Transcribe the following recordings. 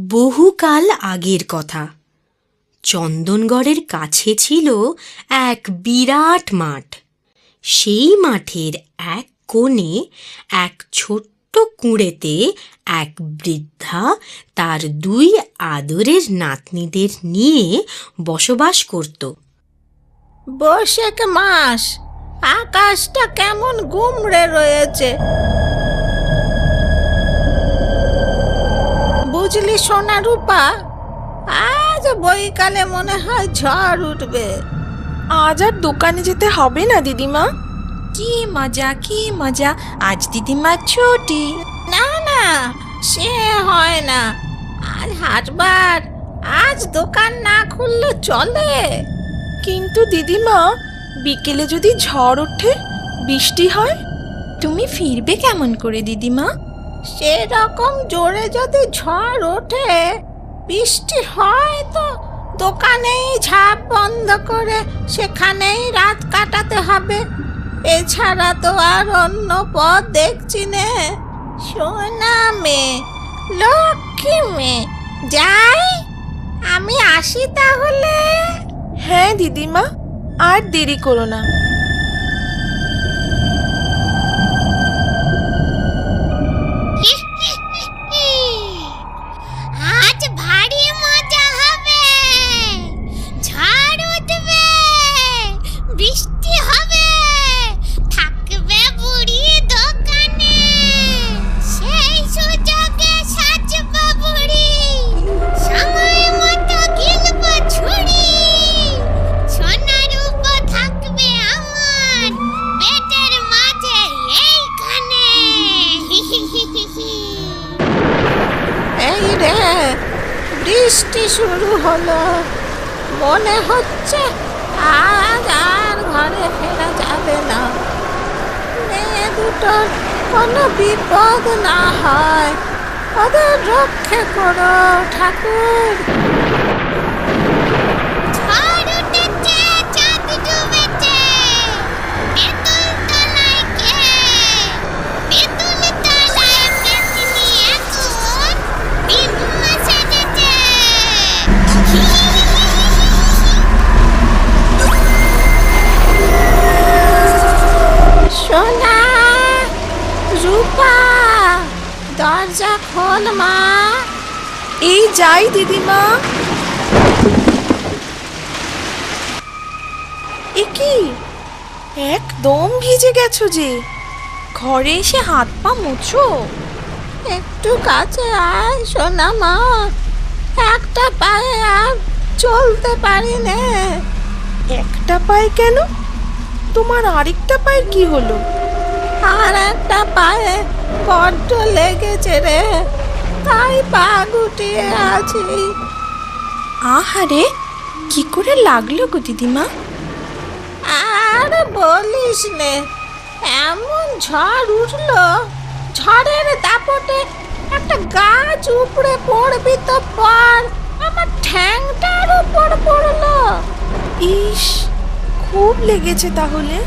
বহুকাল আগের কথা। চন্দনগড়ের কাছে ছিল এক বিরাট মাঠ। সেই মাঠের এক কোণে এক ছোট্ট কুঁড়েতে এক বৃদ্ধা তার দুই আদরের নাতনিদের নিয়ে বসবাস করত। বৈশাখ মাস, আকাশটা কেমন গুমড়ে রয়েছে। বুঝলি সোনা রূপা, আজ বৈকালে মনে হয় ঝড় উঠবে। আজ আর দোকানে যেতে হবে না দিদিমা। কি মজা কি মজা, আজ দিদিমার ছুটি। না না, সে হয় না। আজ হাটবার, আজ দোকান না খুললে চলে। কিন্তু দিদিমা, বিকেলে যদি ঝড় ওঠে, বৃষ্টি হয়? তুমি ফিরবে কেমন করে দিদিমা? সেরকম জোরে যদি ঝড় ওঠে, বৃষ্টি হয়, তো দোকানেই ঝাঁপ বন্ধ করে সেখানেই রাত কাটাতে হবে। এছাড়া তো আর অন্য পথ দেখছি নে। সোনা মেয়ে, লক্ষ্মী মেয়ে, যাই, আমি আসি তাহলে। হ্যাঁ দিদিমা, আর দেরি করো না। আজ ভারী মজা হবে। ঝড় উঠবে, বৃষ্টি হবে, থাকবে বুড়ি দোকানে। সেই সুযোগে সাজবো বুড়ি, সময় মতো গিলবো ছুরি। সোনার উপর থাকবে আমার পেটের মাঝে এইখানে। এই রে, বৃষ্টি শুরু হলো। মনে হচ্ছে আজ আর ঘরে ফেরা যাবে না। মেয়ে দুটোর কোনো বিপদ না হয়, ওদের রক্ষে করো ঠাকুর। ঝড় উঠেছে, চাঁদ ডুবেছে। তেঁতুল তলায় কে? তেঁতুল তলায় পেতনি এখন দিম্মা সেজেছে। সোনা, রূপা, দরজা খোল মা। এই যাই দিদিমা। এ কি, একদম ভিজে গেছো যে। ঘরে এসে হাত পা মুছো। একটু কাছে আয় সোনা মা, একটা পায়ে আর চলতে পারি নে। একটা পায়ে কেন? তোমার আরেকটা পায়ের কি হলো? আর একটা পায়ে বড্ড লেগেছে রে, তাই পা গুটিয়ে আছি। আহারে, কি করে লাগলো গো দিদিমা? আর বলিস নে, এমন ঝড় উঠলো, ঝড়ের দাপটে একটা গাছ উপড়ে পড়বি তো পর, আমার ঠ্যাংটার উপর পড়লো। ইস, খুব লেগেছে তাহলে।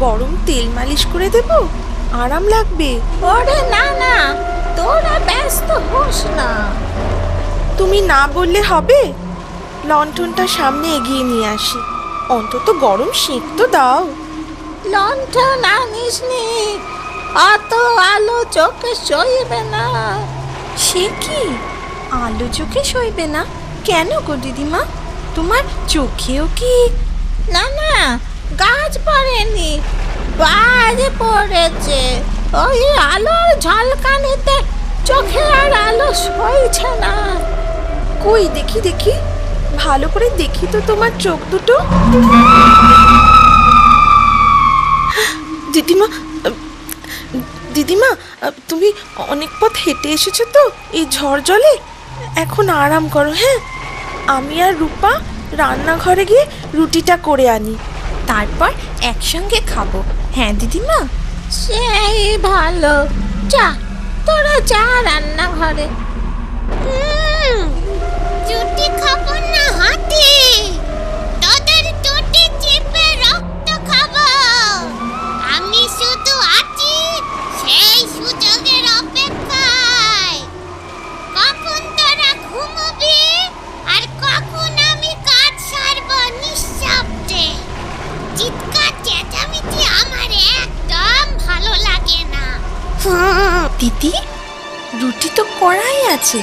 গরম তেল মালিশ করে দেব, আরাম লাগবে। ওরে না না, তোরা ব্যস্ত হোস না। তুমি না বললে হবে? লণ্ঠনটা সামনে এগিয়ে নিয়ে আসি, অন্তত গরম সেঁক তো দাও। লণ্ঠন আনিস নি, অত আলো চোখে সইবে না। সে কি, আলো চোখে সইবে না কেন গো দিদিমা? তোমার চোখেও কি? না না, গাছ পড়েনি, বাজে পড়েছে। ওই আলোর ঝলকানিতে চোখে আর আলো সইছে না। কই দেখি দেখি, ভালো করে দেখি তো তোমার চোখ দুটো। দিদিমা, দিদিমা, তুমি অনেক পথ হেঁটে এসেছো তো এই ঝড় জলে। এখন আরাম করো। হ্যাঁ, আমি আর রূপা রান্নাঘরে গিয়ে রুটিটা করে আনি, তারপর একসঙ্গে খাবো। হ্যাঁ দিদিমা। সেই ভালো, যা তোরা যা রান্নাঘরে। চুটি খাবো না হাতে, তোদের চুটি চেপে রক্ত খাবো। আমি শুধু আছি সেই সুযোগের অপেক্ষায়। কখন তোরা আছে?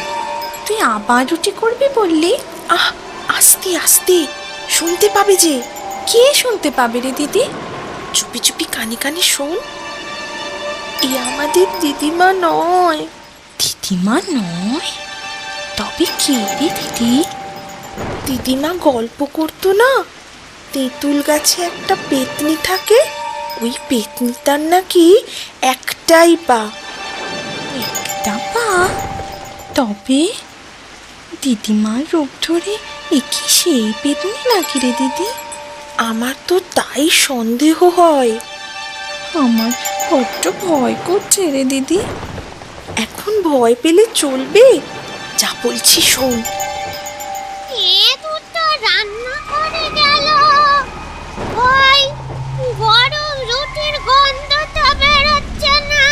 তুই আবার রুটি করবি বললি? আহ, আস্তে আস্তে, শুনতে পাবে যে। কে শুনতে পাবে রে দিদি? চুপি চুপি কানে কানে শোন। এ আমাদের দিদিমা নয়। দিদিমা নয়? তবে কে রে দিদি? দিদিমা গল্প করতো না, তেঁতুল গাছে একটা পেতনি থাকে, ওই পেতনিটার নাকি একটাই পা। একটা পা? তবে দিদিমার রূপ ধরে এ কি সেই পেতনি নাকি রে দিদি? আমার তো তাই সন্দেহ হয়। আমার বড্ড ভয় করছে রে দিদি। এখন ভয় পেলে চলবে? যা বলছি শোন। এ দুটো রান্না করে গেল, ওই গরম রুটির গন্ধটা বেরোচ্ছে না।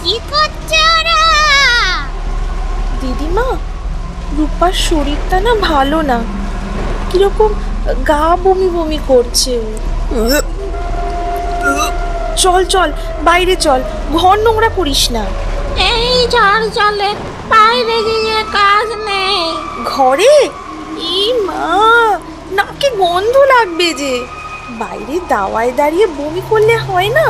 কি করছে ওরা? দিদিমা, রূপার শরীরটা না ভালো না, কিরকম গা বমি বমি করছে। চল চল, বাইরে চল, ঘর নোংরা করিস না। এই ঝড় জলে বাইরে গিয়ে কাজ নেই। ঘরে? ই মা, নাকে গন্ধ লাগবে যে। বাইরে দাওয়ায় দাঁড়িয়ে বমি করলে হয় না?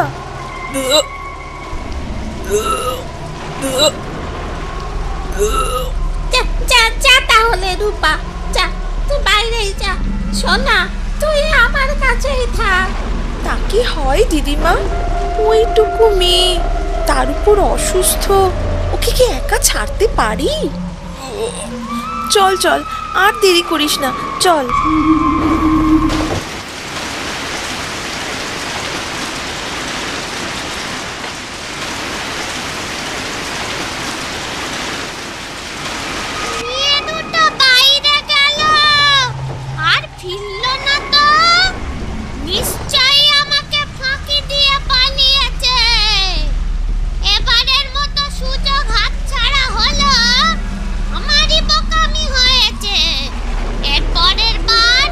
যা যা যা তাহলে রূপা, যা তুই বাইরেই যা। সোনা, তুই আমার কাছেই থাক। তা কি হয় দিদিমা? ওইটুকু মেয়ে, তার উপর অসুস্থ, ওকে কি একা ছাড়তে পারি? চল চল, আর দেরি করিস না, চল। এ দুটো বাইরে গেল, আর ফিরল না তো। নিশ্চয়ই আমাকে ফাঁকি দিয়ে পালিয়েছে। এবারের মতো সুযোগ হাতছাড়া হলো, আমারই বোকামি হয়েছে। এর পরের বার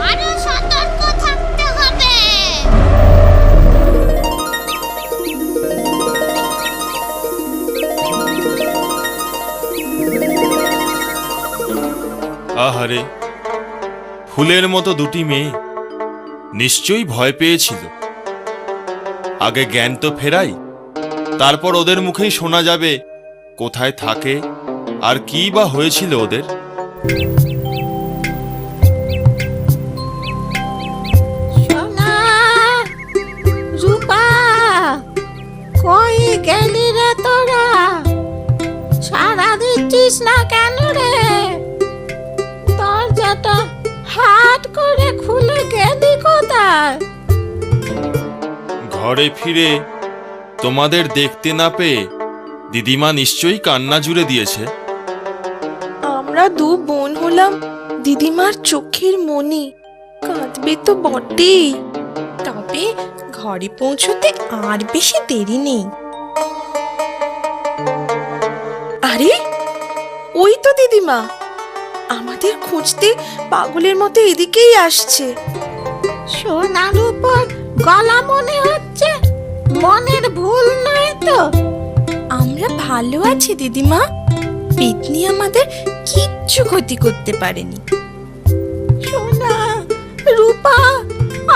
আরো সতর্ক থাকতে হবে। আহারে, ফুলের মতো দুটি মেয়ে নিশ্চয়ই ভয় পেয়েছিল। আগে জ্ঞান তো ফেরাই, তারপর ওদের মুখেই শোনা যাবে কোথায় থাকে আর কি বা হয়েছিল ওদের। সোনা, রূপা, কই গেলি রে তোরা? সারা দিচ্ছিস না কেন রে? দরজাটা হাট করে খুলে গেলি কোথায়? ঘরে ফিরে তোমাদের দেখতে না পেয়ে দিদিমা নিশ্চয়ই কান্না জুড়ে দিয়েছে। আমরা দু বোন হলাম দিদিমার চোখের মনি, কাঁদবে তো বটেই। তবে ঘরে পৌঁছতে আর বেশি দেরি নেই। আরে, ওই তো দিদিমা, আমাদের খুঁজতে পাগলের মতো এদিকেই আসছে। সোনার উপর গলা মনে হচ্ছে, মনের ভুল নয় তো? আমরা ভালো আছি দিদিমা, পেতনি আমাদের কিচ্ছু ক্ষতি করতে পারেনি। সোনা, রূপা,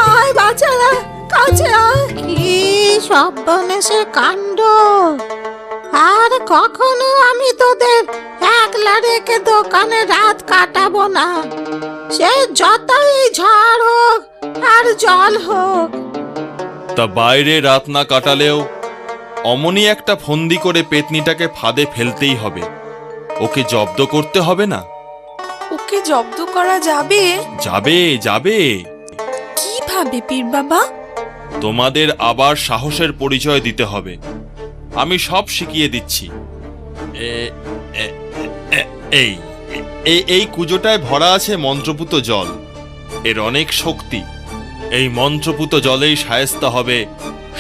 আয় বাচ্চারা, কাছে আয়। কি সর্বনেশে কাণ্ড! আর কখনো আমি তোদের একলা রেখে দোকানে রাত কাটাবো না, সে যতই ঝড় হোক আর জল হোক। তা বাইরে রাত না কাটালেও অমনি একটা ফন্দি করে পেতনিটাকে ফাঁদে ফেলতেই হবে। ওকে জব্দ করতে হবে না? ওকে জব্দ করা যাবে? যাবে যাবে। কিভাবে পীর বাবা? তোমাদের আবার সাহসের পরিচয় দিতে হবে। আমি সব শিখিয়ে দিচ্ছি। এই এই কুজোটায় ভরা আছে মন্ত্রপুত জল, এর অনেক শক্তি। এই মন্ত্রপুত জলেই শায়েস্তা হবে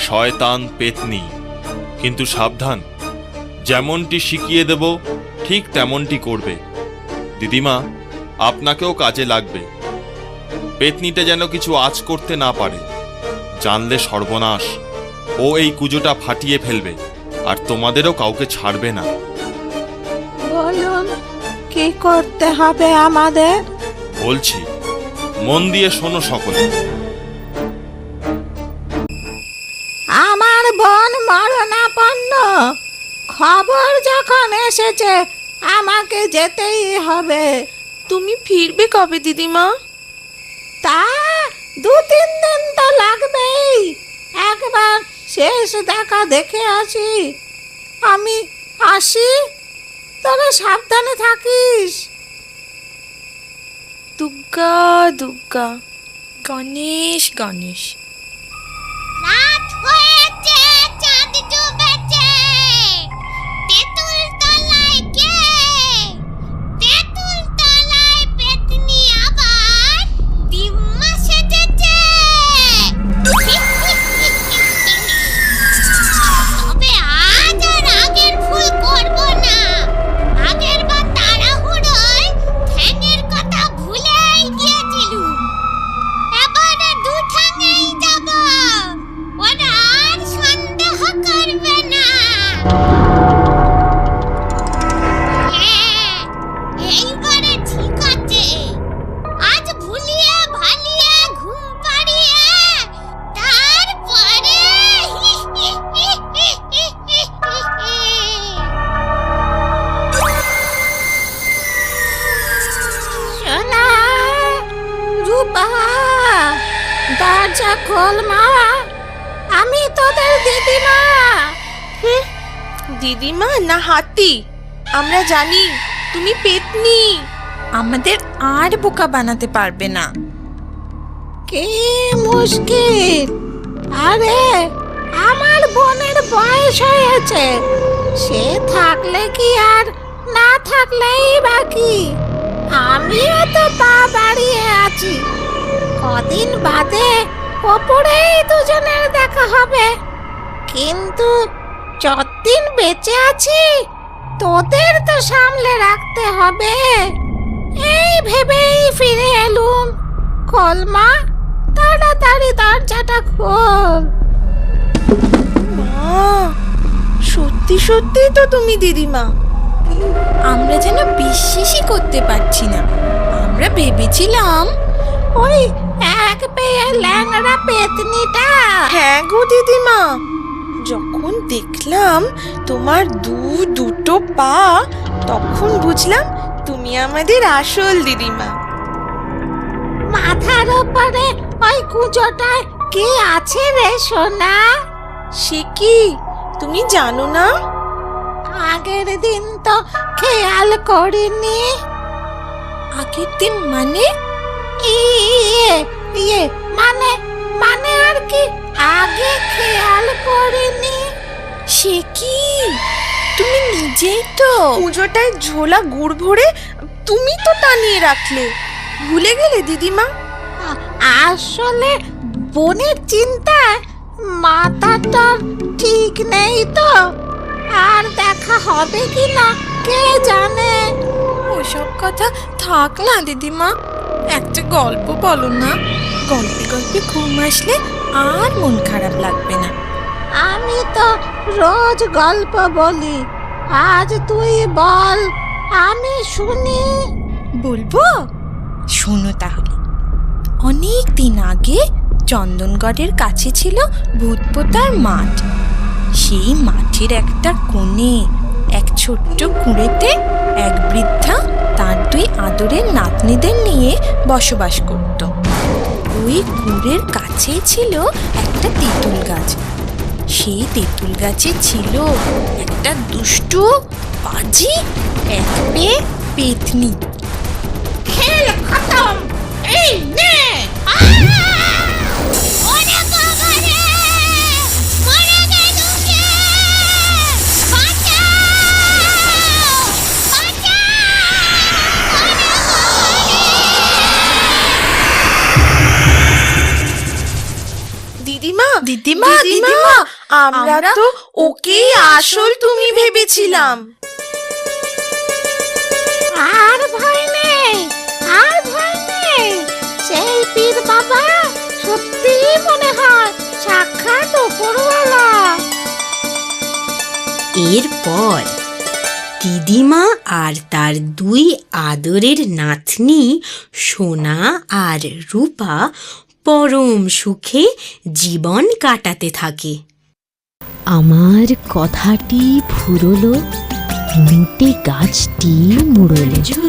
শয়তান পেতনি। কিন্তু সাবধান, যেমনটি শিখিয়ে দেব ঠিক তেমনটি করবে। দিদিমা, আপনাকেও কাজে লাগবে। পেতনিটা যেন কিছু আঁচ করতে না পারে, জানলে সর্বনাশ। ও এই কুজোটা ফাটিয়ে ফেলবে, আর তোমাদেরও কাউকে ছাড়বে না। করতে হবে আমাদের? বলছি, মন দিয়ে শোনো সকলে। আমার বোন মরণাপন্ন, খবর যখন এসেছে আমাকে যেতেই হবে। তুমি ফিরবে কবে দিদিমা? তা 2-3 দিন তো লাগবেই। একবার শেষ দেখা দেখে আসি। আমি আসি, তবে সাবধানে থাকিস। দুর্গা দুর্গা। গণেশ গণেশ। রাত হয়েছে, চাঁদ ডুবেছে। তেঁতুল তলায় কে? তেঁতুল তলায় পেতনি আবার ডিম্মা সেজেছে। তবে আজ আর আগের ভুল করব না। আগের বার তাড়াহুড়োয় ঠ্যাঙের কথা ভুলেই গিয়েছিলুম। এবারে 2 ঠ্যাঙেই যাব। ওরা আর সন্দেহ করবে না। হ্যাঁ, এইবারে ঠিক আছে। আজ ভুলিয়ে ভালিয়ে ঘুম পাড়িয়ে তারপরে সোনা, রূপা, দরজা খোল মা। আমি তোদের দিদিমা। দিদিমা না হাতি? আমরা জানি তুমি পেতনি। আমাদের আর বোকা বানাতে পারবে না। কি মুশকিল! আরে, আমার বোনের বয়স হয়েছে। সে থাকলে কি আর না থাকলেই বাকি। আমিও তো পা বাড়িয়ে আছি। কদিন বাদে ওপরেই দুজনের দেখা হবে। কিন্তু যতদিন বেঁচে আছি তোদের তো সামলে রাখতে হবে। এই ভেবেই ফিরে এলুম। খোল মা, তাড়াতাড়ি দরজাটা খোল। মা, সত্যি সত্যি তো তুমি দিদিমা? আমরা যেন বিশ্বাসই করতে পারছি না। আমরা ভেবেছিলাম ওই এক পেয়ে ল্যাংড়া পেতনিটা। হ্যাঁ গো দিদিমা, যখন দেখলাম তোমার দুটো পা, তখন বুঝলাম তুমি আমাদের আসল দিদিমা। মাথার ওপরে ওই কুঁজোটায় কি আছে রে সোনা? সে কি তুমি জানো না? আগের দিন তো খেয়াল করিনি। আগের দিন মানে? ইয়ে ইয়ে মানে মানে আর কি আগে খেয়াল করিনি। সে কি, তুমি নিজেই তো। পুজোটায় ঝোলা গুড় ভরে তুমি তো টানিয়ে রাখলে, ভুলে গেলে দিদিমা? আসলে বোনের চিন্তায় মাথাটা ঠিক নেই তো। আর দেখা হবে কিনা কে জানে। ওসব কথা থাক না দিদিমা, একটা গল্প বলো না। গল্পে গল্পে ঘুম আসলে আর মন খারাপ লাগবে না। আমি তো রোজ গল্প বলি, আজ তুই বল, আমি শুনি। বলবো? শোনো তাহলে। অনেক দিন আগে চন্দনগড়ের কাছে ছিল ভূতপোতার মাঠ। সেই মাঠের একটা কোণে এক ছোট্ট কুঁড়েতে এক বৃদ্ধা তার 2 আদরের নাতনিদের নিয়ে বসবাস করত। ওই কুঁড়ের কাছেই ছিল একটা তেঁতুল গাছ। সেই তেঁতুল গাছে ছিল একটা দুষ্টু পাজি এক পেয়ে পেতনি। খেল খতম, এই নে। ওরে বাবা রে, মরে গেল কে? বাঁচাও! বাঁচাও! ওরে বাবা রে! দিদিমা দিদিমা, দিদিমা, আমরা তো ওকেই আসল তুমি ভেবেছিলাম। আর ভয় নেই, আর ভয় নেই। সেই পীর বাবা সত্যি মনে হয় সাক্ষাৎ উপরওয়ালা। এরপর দিদিমা আর তার দুই আদরের নাতনি সোনা আর রূপা পরম সুখে জীবন কাটাতে থাকে। আমার কথাটি ফুরলো, লুটে গাছটি মুড়লো।